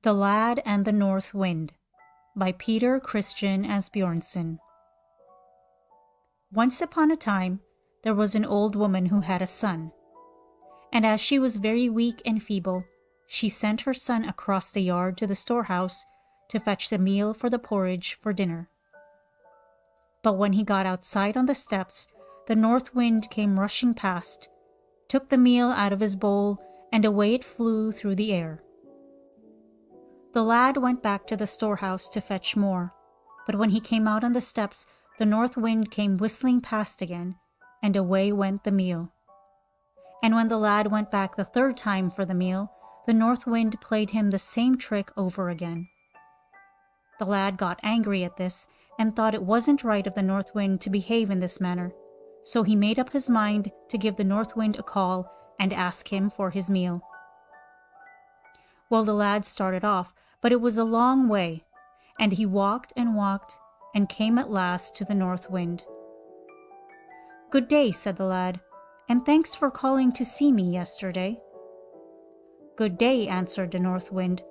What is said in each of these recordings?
The Lad and the North Wind by Christen Asbjornsen. Once upon a time, there was an old woman who had a son. And as she was very weak and feeble, she sent her son across the yard to the storehouse to fetch the meal for the porridge for dinner. But when he got outside on the steps, the north wind came rushing past, took the meal out of his bowl, and away it flew through the air. The lad went back to the storehouse to fetch more, but when he came out on the steps, the north wind came whistling past again, and away went the meal. And when the lad went back the third time for the meal, the north wind played him the same trick over again. The lad got angry at this, and thought it wasn't right of the north wind to behave in this manner, so he made up his mind to give the north wind a call and ask him for his meal. Well, the lad started off, but it was a long way, and he walked and came at last to the north wind. "Good day," said the lad, "and thanks for calling to see me yesterday." "Good day," answered the north wind.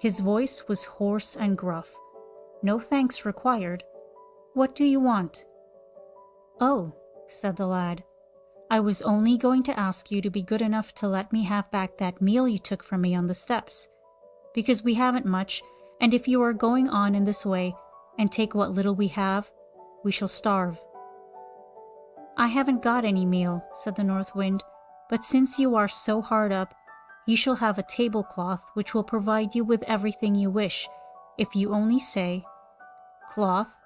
His voice was hoarse and gruff. "No thanks required. What do you want?" "Oh," said the lad, "I was only going to ask you to be good enough to let me have back that meal you took from me on the steps, because we haven't much, and if you are going on in this way and take what little we have, we shall starve." "I haven't got any meal," said the north wind, "but since you are so hard up, you shall have a tablecloth which will provide you with everything you wish, if you only say, 'Cloth,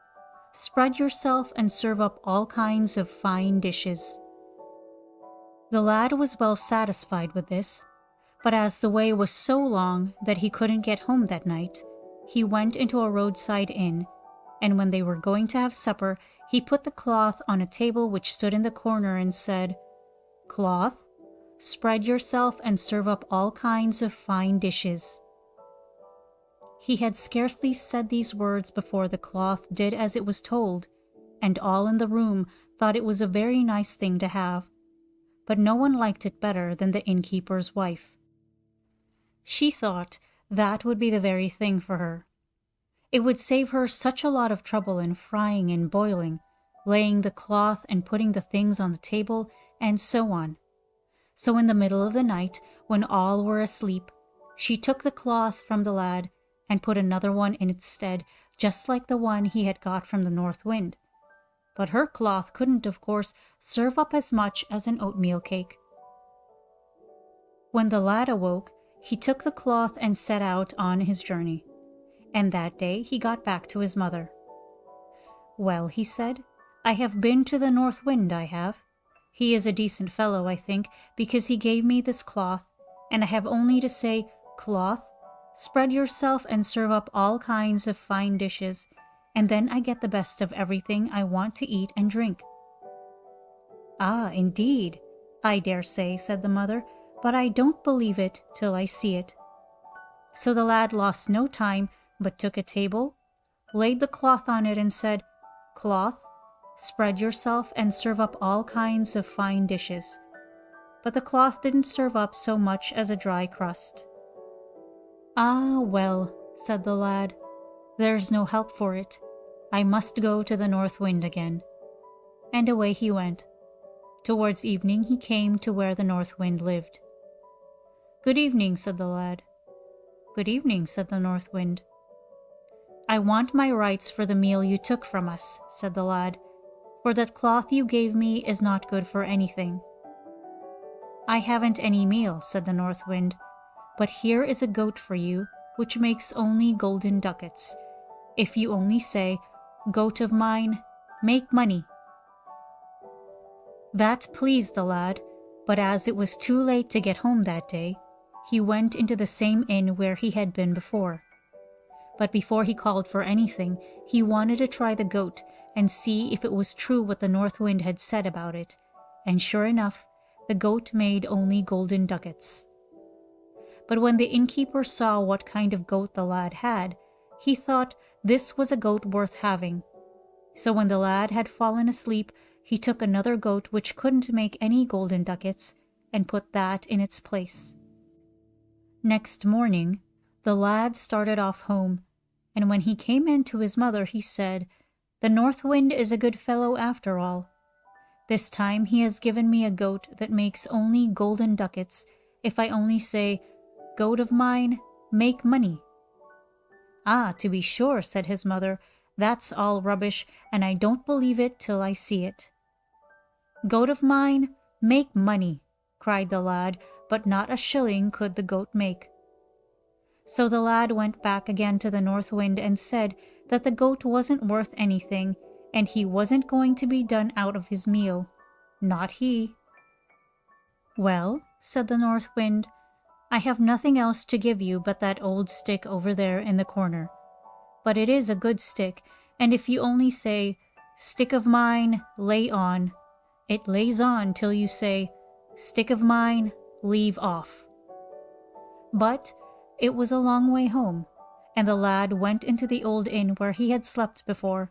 spread yourself and serve up all kinds of fine dishes.'" The lad was well satisfied with this, but as the way was so long that he couldn't get home that night, he went into a roadside inn, and when they were going to have supper, he put the cloth on a table which stood in the corner and said, "Cloth, spread yourself and serve up all kinds of fine dishes." He had scarcely said these words before the cloth did as it was told, and all in the room thought it was a very nice thing to have, but no one liked it better than the innkeeper's wife. She thought that would be the very thing for her. It would save her such a lot of trouble in frying and boiling, laying the cloth and putting the things on the table, and so on. So in the middle of the night, when all were asleep, she took the cloth from the lad and put another one in its stead, just like the one he had got from the north wind. But her cloth couldn't, of course, serve up as much as an oatmeal cake. When the lad awoke, he took the cloth and set out on his journey, and that day he got back to his mother. "Well," he said, "I have been to the north wind, I have. He is a decent fellow, I think, because he gave me this cloth, and I have only to say, 'Cloth, spread yourself and serve up all kinds of fine dishes,' and then I get the best of everything I want to eat and drink." "Ah, indeed, I dare say," said the mother, "but I don't believe it till I see it." So the lad lost no time, but took a table, laid the cloth on it, and said, "Cloth, spread yourself and serve up all kinds of fine dishes." But the cloth didn't serve up so much as a dry crust. "Ah, well," said the lad, "there's no help for it. I must go to the north wind again." And away he went. Towards evening he came to where the north wind lived. "Good evening," said the lad. "Good evening," said the north wind. "I want my rights for the meal you took from us," said the lad, "for that cloth you gave me is not good for anything." "I haven't any meal," said the north wind, "but here is a goat for you, which makes only golden ducats, if you only say, 'Goat of mine, make money.'" That pleased the lad, but as it was too late to get home that day, he went into the same inn where he had been before. But before he called for anything, he wanted to try the goat and see if it was true what the north wind had said about it, and sure enough, the goat made only golden ducats. But when the innkeeper saw what kind of goat the lad had, he thought this was a goat worth having. So when the lad had fallen asleep, he took another goat which couldn't make any golden ducats, and put that in its place. Next morning, The lad started off home, and when he came in to his mother, he said, "The North Wind is a good fellow after all. This time he has given me a goat that makes only golden ducats if I only say, 'Goat of mine, make money.'" "Ah, to be sure," said his mother, "that's all rubbish, and I don't believe it till I see it." "Goat of mine, make money," cried the lad, but not a shilling could the goat make. So the lad went back again to the North Wind and said that the goat wasn't worth anything, and he wasn't going to be done out of his meal. Not he. "Well," said the North Wind, "I have nothing else to give you but that old stick over there in the corner. But it is a good stick, and if you only say, 'Stick of mine, lay on,' it lays on till you say, 'Stick of mine, leave off.'" But it was a long way home, and the lad went into the old inn where he had slept before,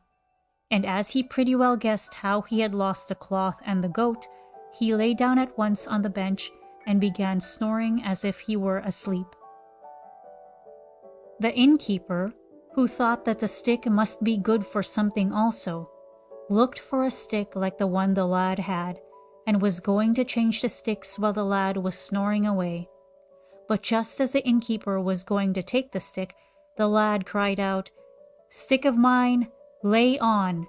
and as he pretty well guessed how he had lost the cloth and the goat, he lay down at once on the bench and began snoring as if he were asleep. The innkeeper, who thought that the stick must be good for something also, looked for a stick like the one the lad had, and was going to change the sticks while the lad was snoring away. But just as the innkeeper was going to take the stick, the lad cried out, "Stick of mine, lay on!"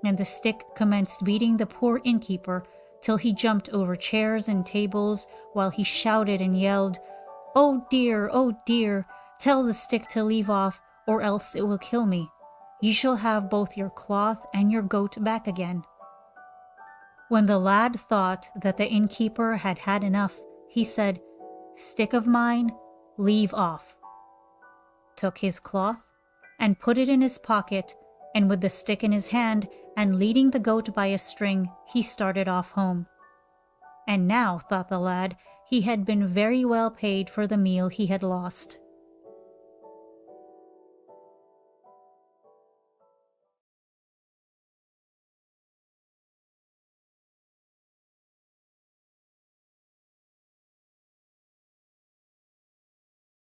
And the stick commenced beating the poor innkeeper till he jumped over chairs and tables, while he shouted and yelled, "Oh dear, tell the stick to leave off, or else it will kill me. You shall have both your cloth and your goat back again." When the lad thought that the innkeeper had had enough, he said, "Stick of mine, leave off," took his cloth and put it in his pocket, and with the stick in his hand and leading the goat by a string, he started off home. And now, thought the lad, he had been very well paid for the meal he had lost.